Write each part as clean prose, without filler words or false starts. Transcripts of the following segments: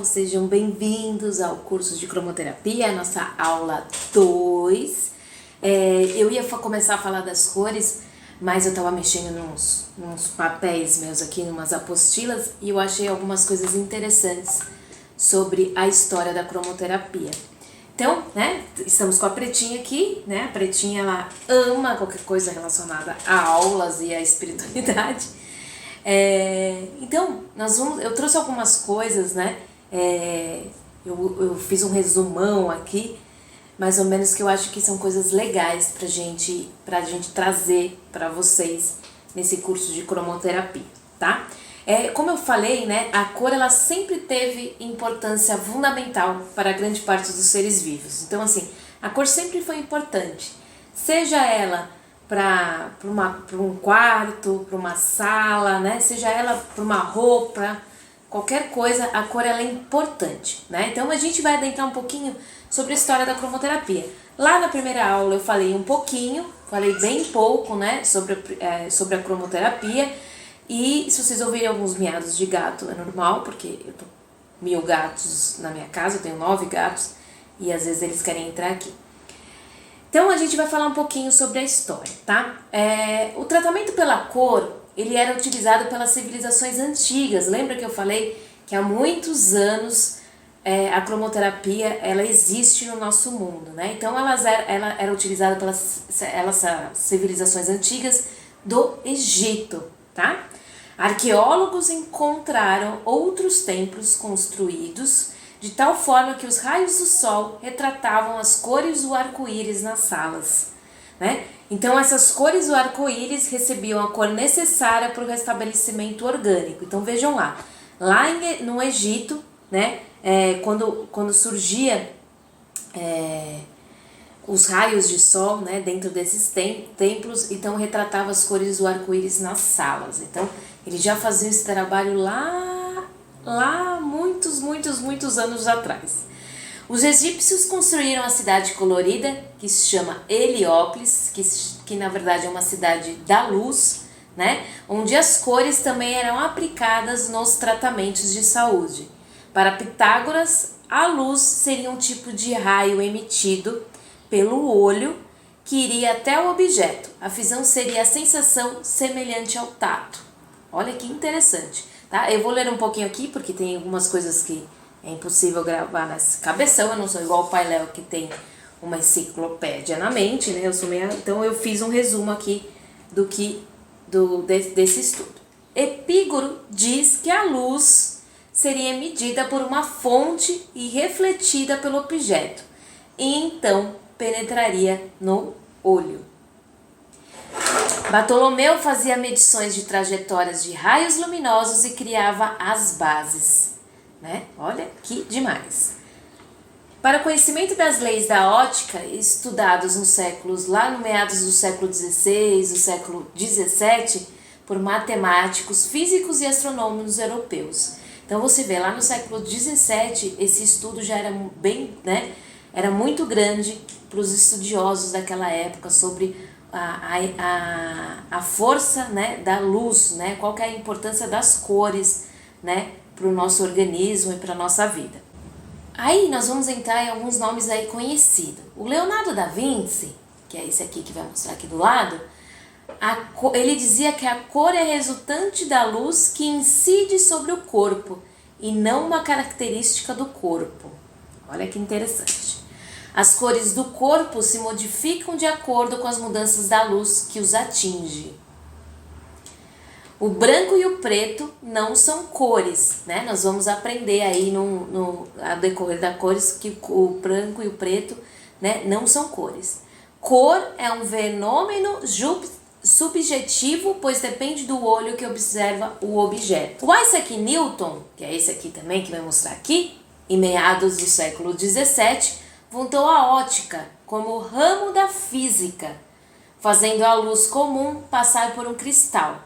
Sejam bem-vindos ao curso de cromoterapia, nossa aula 2. Eu ia começar a falar das cores, mas eu estava mexendo nos papéis meus aqui, numas apostilas, e eu achei algumas coisas interessantes sobre a história da cromoterapia. Então, estamos com a Pretinha aqui, A Pretinha, ela ama qualquer coisa relacionada a aulas e a espiritualidade. Então, eu trouxe algumas coisas, eu fiz um resumão aqui, mais ou menos, que eu acho que são coisas legais pra gente trazer para vocês nesse curso de cromoterapia, tá? Como eu falei, a cor ela sempre teve importância fundamental para grande parte dos seres vivos. Então, assim, a cor sempre foi importante, seja ela para um quarto, para uma sala, seja ela para uma roupa, qualquer coisa, a cor ela é importante, Então a gente vai adentrar um pouquinho sobre a história da cromoterapia. Lá na primeira aula eu falei um pouquinho, falei bem pouco, sobre a cromoterapia, e se vocês ouvirem alguns miados de gato é normal, porque eu tô 1000 gatos na minha casa, eu tenho 9 gatos, e às vezes eles querem entrar aqui. Então a gente vai falar um pouquinho sobre a história, tá? O tratamento pela cor, ele era utilizado pelas civilizações antigas. Lembra que eu falei que há muitos anos a cromoterapia ela existe no nosso mundo, Então ela era utilizada pelas civilizações antigas do Egito, tá? Arqueólogos encontraram outros templos construídos de tal forma que os raios do sol retratavam as cores do arco-íris nas salas, Então essas cores do arco-íris recebiam a cor necessária para o restabelecimento orgânico. Então vejam lá no Egito, quando surgia os raios de sol, dentro desses templos, então retratava as cores do arco-íris nas salas. Então eles já faziam esse trabalho lá muitos anos atrás. Os egípcios construíram a cidade colorida, que se chama Heliópolis, que na verdade é uma cidade da luz, onde as cores também eram aplicadas nos tratamentos de saúde. Para Pitágoras, a luz seria um tipo de raio emitido pelo olho que iria até o objeto. A visão seria a sensação semelhante ao tato. Olha que interessante, tá? Eu vou ler um pouquinho aqui, porque tem algumas coisas que é impossível gravar nesse cabeção. Eu não sou igual o Pai Léo, que tem uma enciclopédia na mente, Então eu fiz um resumo aqui desse estudo. Epígoro diz que a luz seria medida por uma fonte e refletida pelo objeto, e então penetraria no olho. Bartolomeu fazia medições de trajetórias de raios luminosos e criava as bases, Olha que demais. Para o conhecimento das leis da ótica, estudados no meados do século XVI, do século XVII, por matemáticos, físicos e astrônomos europeus. Então você vê, lá no século XVII, esse estudo já era era muito grande para os estudiosos daquela época sobre a força, da luz, qual que é a importância das cores, para o nosso organismo e para a nossa vida. Aí nós vamos entrar em alguns nomes aí conhecidos. O Leonardo da Vinci, que é esse aqui que vai mostrar aqui do lado, ele dizia que a cor é resultante da luz que incide sobre o corpo e não uma característica do corpo. Olha que interessante. As cores do corpo se modificam de acordo com as mudanças da luz que os atinge. O branco e o preto não são cores, Nós vamos aprender aí a decorrer das cores que o branco e o preto, não são cores. Cor é um fenômeno subjetivo, pois depende do olho que observa o objeto. O Isaac Newton, que é esse aqui também que vai mostrar aqui, em meados do século XVII, voltou a ótica como ramo da física, fazendo a luz comum passar por um cristal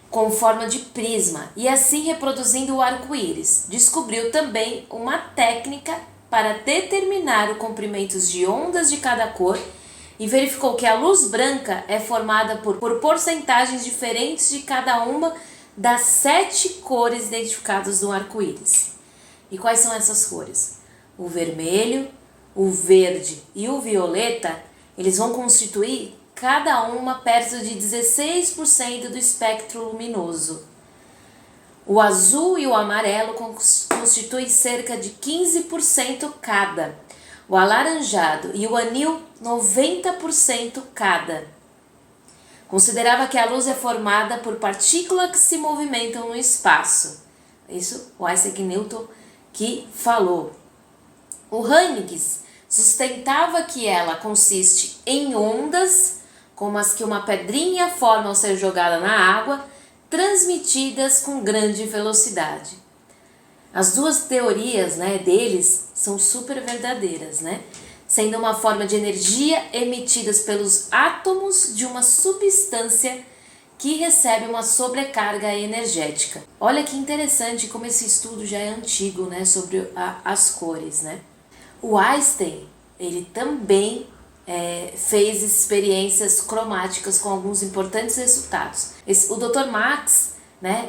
com forma de prisma e assim reproduzindo o arco-íris. Descobriu também uma técnica para determinar o comprimento de ondas de cada cor e verificou que a luz branca é formada por porcentagens diferentes de cada uma das 7 cores identificadas no arco-íris. E quais são essas cores? O vermelho, o verde e o violeta, eles vão constituir cada uma perto de 16% do espectro luminoso. O azul e o amarelo constituem cerca de 15% cada. O alaranjado e o anil, 90% cada. Considerava que a luz é formada por partículas que se movimentam no espaço. Isso o Isaac Newton que falou. O Heinrich sustentava que ela consiste em ondas, como as que uma pedrinha forma ao ser jogada na água, transmitidas com grande velocidade. As duas teorias, deles são super verdadeiras, sendo uma forma de energia emitidas pelos átomos de uma substância que recebe uma sobrecarga energética. Olha que interessante como esse estudo já é antigo, sobre as cores, O Einstein, ele também fez experiências cromáticas com alguns importantes resultados. O Dr. Max,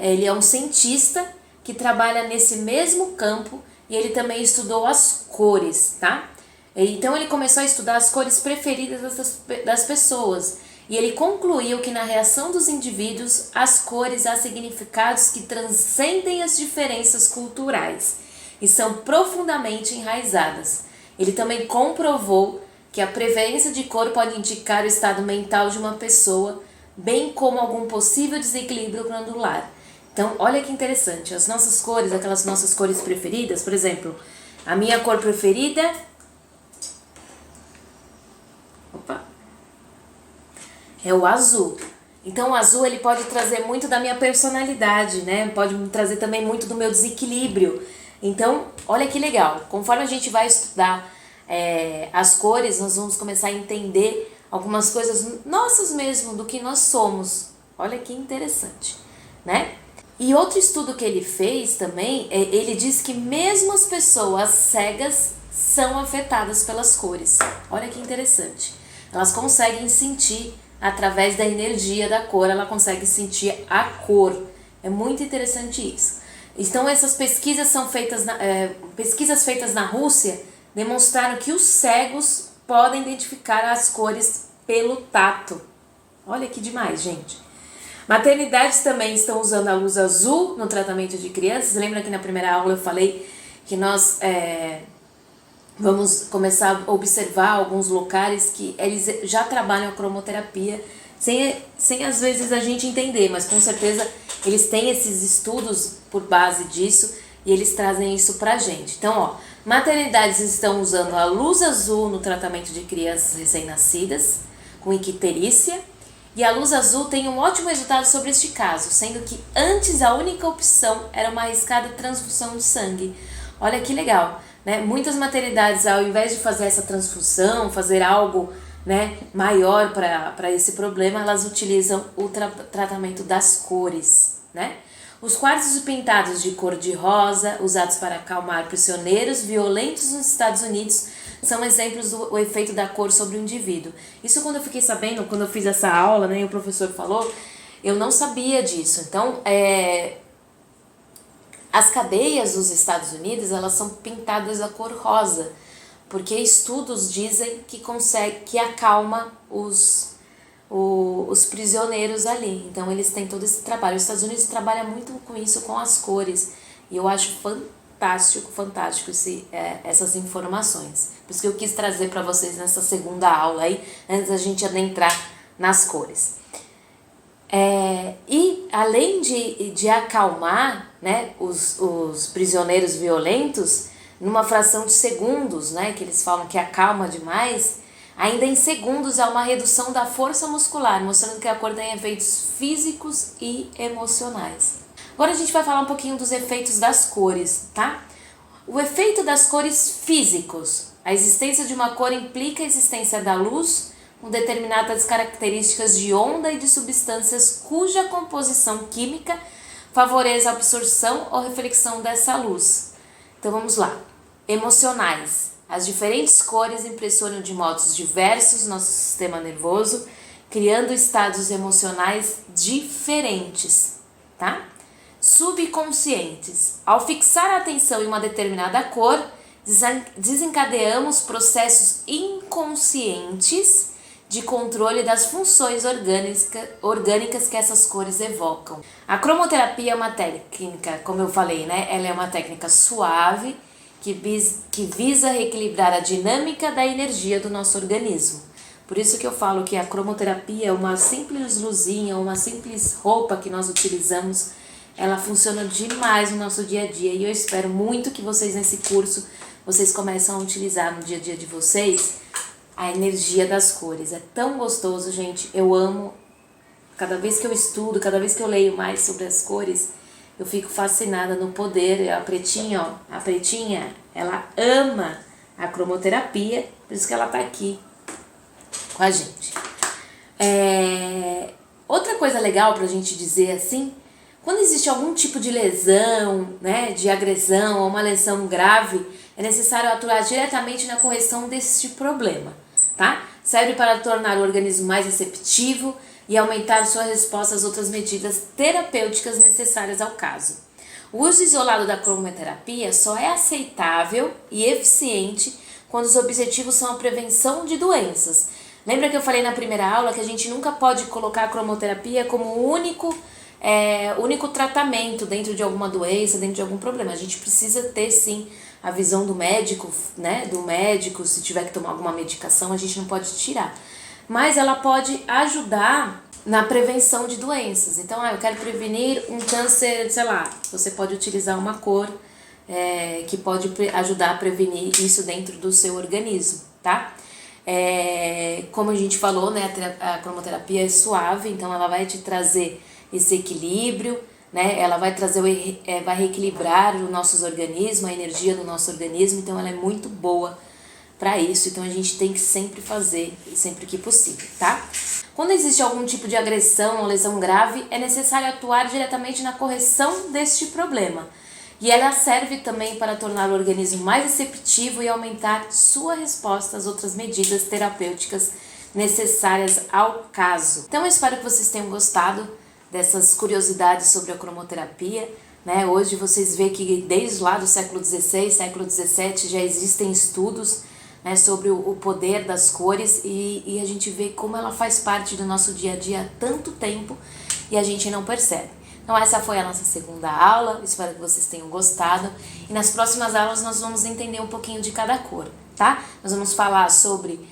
ele é um cientista que trabalha nesse mesmo campo e ele também estudou as cores, tá? Então ele começou a estudar as cores preferidas das pessoas e ele concluiu que na reação dos indivíduos as cores há significados que transcendem as diferenças culturais e são profundamente enraizadas. Ele também comprovou que a preferência de cor pode indicar o estado mental de uma pessoa, bem como algum possível desequilíbrio glandular. Então, olha que interessante, as nossas cores, aquelas nossas cores preferidas, por exemplo, a minha cor preferida é o azul. Então, o azul ele pode trazer muito da minha personalidade, Pode trazer também muito do meu desequilíbrio. Então, olha que legal, conforme a gente vai estudar as cores, nós vamos começar a entender algumas coisas nossas mesmo, do que nós somos. Olha que interessante, E outro estudo que ele fez também, ele diz que mesmo as pessoas cegas são afetadas pelas cores. Olha que interessante. Elas conseguem sentir, através da energia da cor, ela consegue sentir a cor. É muito interessante isso. Então essas pesquisas são feitas pesquisas feitas na Rússia demonstraram que os cegos podem identificar as cores pelo tato. Olha que demais, gente. Maternidades também estão usando a luz azul no tratamento de crianças. Lembra que na primeira aula eu falei que nós vamos começar a observar alguns locais que eles já trabalham a cromoterapia sem às vezes a gente entender, mas com certeza eles têm esses estudos por base disso e eles trazem isso pra gente. Então, maternidades estão usando a luz azul no tratamento de crianças recém-nascidas com icterícia e a luz azul tem um ótimo resultado sobre este caso, sendo que antes a única opção era uma arriscada transfusão de sangue. Olha que legal, Muitas maternidades, ao invés de fazer essa transfusão, fazer algo maior para esse problema, elas utilizam o tratamento das cores, Os quartos pintados de cor de rosa, usados para acalmar prisioneiros violentos nos Estados Unidos, são exemplos do efeito da cor sobre o indivíduo. Isso quando eu fiquei sabendo, quando eu fiz essa aula, e o professor falou, eu não sabia disso. Então, as cadeias dos Estados Unidos, elas são pintadas da cor rosa, porque estudos dizem que acalma os prisioneiros ali. Então eles têm todo esse trabalho. Os Estados Unidos trabalham muito com isso, com as cores, e eu acho fantástico essas informações. Por isso que eu quis trazer para vocês nessa segunda aula aí, antes da gente adentrar nas cores. E além de acalmar os prisioneiros violentos, numa fração de segundos, que eles falam que acalma demais, ainda em segundos há uma redução da força muscular, mostrando que a cor tem efeitos físicos e emocionais. Agora a gente vai falar um pouquinho dos efeitos das cores, tá? O efeito das cores físicos. A existência de uma cor implica a existência da luz, com determinadas características de onda e de substâncias cuja composição química favoreça a absorção ou reflexão dessa luz. Então vamos lá. Emocionais. As diferentes cores impressionam de modos diversos nosso sistema nervoso, criando estados emocionais diferentes, tá? subconscientes. Ao fixar a atenção em uma determinada cor, desencadeamos processos inconscientes de controle das funções orgânicas que essas cores evocam. A cromoterapia é uma técnica, como eu falei, né? Ela é uma técnica suave que visa reequilibrar a dinâmica da energia do nosso organismo. Por isso que eu falo que a cromoterapia é uma simples luzinha, uma simples roupa que nós utilizamos. Ela funciona demais no nosso dia a dia e eu espero muito que vocês nesse curso, vocês começam a utilizar no dia a dia de vocês a energia das cores. É tão gostoso, gente. Eu amo. Cada vez que eu estudo, cada vez que eu leio mais sobre as cores, eu fico fascinada no poder. A pretinha, ó, a pretinha, ela ama a cromoterapia, por isso que ela tá aqui com a gente. Outra coisa legal pra gente dizer assim, quando existe algum tipo de lesão, né, de agressão ou uma lesão grave, é necessário atuar diretamente na correção desse problema, tá? Serve para tornar o organismo mais receptivo e aumentar sua resposta às outras medidas terapêuticas necessárias ao caso. O uso isolado da cromoterapia só é aceitável e eficiente quando os objetivos são a prevenção de doenças. Lembra que eu falei na primeira aula que a gente nunca pode colocar a cromoterapia como o único tratamento dentro de alguma doença, dentro de algum problema. A gente precisa ter sim a visão do médico, né? Do médico, se tiver que tomar alguma medicação, a gente não pode tirar. Mas ela pode ajudar na prevenção de doenças. Então, eu quero prevenir um câncer, sei lá, você pode utilizar uma cor que pode ajudar a prevenir isso dentro do seu organismo, tá? Como a gente falou, né? A cromoterapia é suave, então ela vai te trazer esse equilíbrio, né? Ela vai trazer, vai reequilibrar os nossos organismos, a energia do nosso organismo, então ela é muito boa para isso, então a gente tem que sempre fazer, sempre que possível, tá? Quando existe algum tipo de agressão ou lesão grave, é necessário atuar diretamente na correção deste problema. E ela serve também para tornar o organismo mais receptivo e aumentar sua resposta às outras medidas terapêuticas necessárias ao caso. Então eu espero que vocês tenham gostado dessas curiosidades sobre a cromoterapia, né? Hoje vocês veem que desde lá do século XVI, século XVII já existem estudos, né, sobre o poder das cores e a gente vê como ela faz parte do nosso dia a dia há tanto tempo e a gente não percebe. Então essa foi a nossa segunda aula, espero que vocês tenham gostado e nas próximas aulas nós vamos entender um pouquinho de cada cor, tá? Nós vamos falar sobre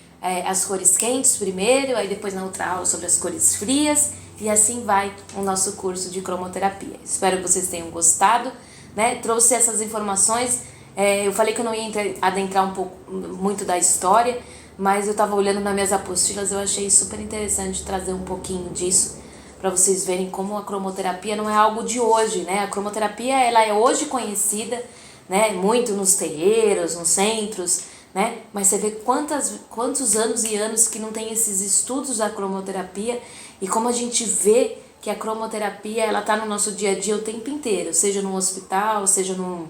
as cores quentes primeiro, aí depois na outra aula sobre as cores frias e assim vai o nosso curso de cromoterapia. Espero que vocês tenham gostado, né? Trouxe essas informações. Eu falei que eu não ia adentrar um pouco muito da história, mas eu estava olhando nas minhas apostilas, eu achei super interessante trazer um pouquinho disso para vocês verem como a cromoterapia não é algo de hoje, né? A cromoterapia ela é hoje conhecida, né? Muito nos terreiros, nos centros, né? Mas você vê quantos anos e anos que não tem esses estudos da cromoterapia e como a gente vê que a cromoterapia ela está no nosso dia a dia o tempo inteiro, seja num hospital, seja num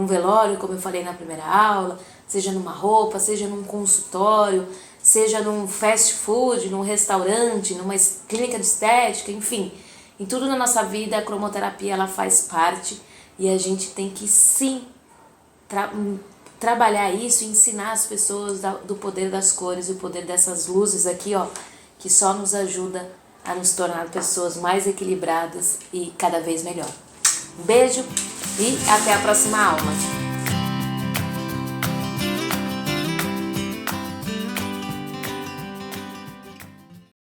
velório, como eu falei na primeira aula, seja numa roupa, seja num consultório, seja num fast food, num restaurante, numa clínica de estética, enfim. Em tudo na nossa vida a cromoterapia ela faz parte e a gente tem que sim trabalhar isso e ensinar as pessoas do poder das cores e o poder dessas luzes aqui, ó, que só nos ajuda a nos tornar pessoas mais equilibradas e cada vez melhor. Um beijo! E até a próxima aula.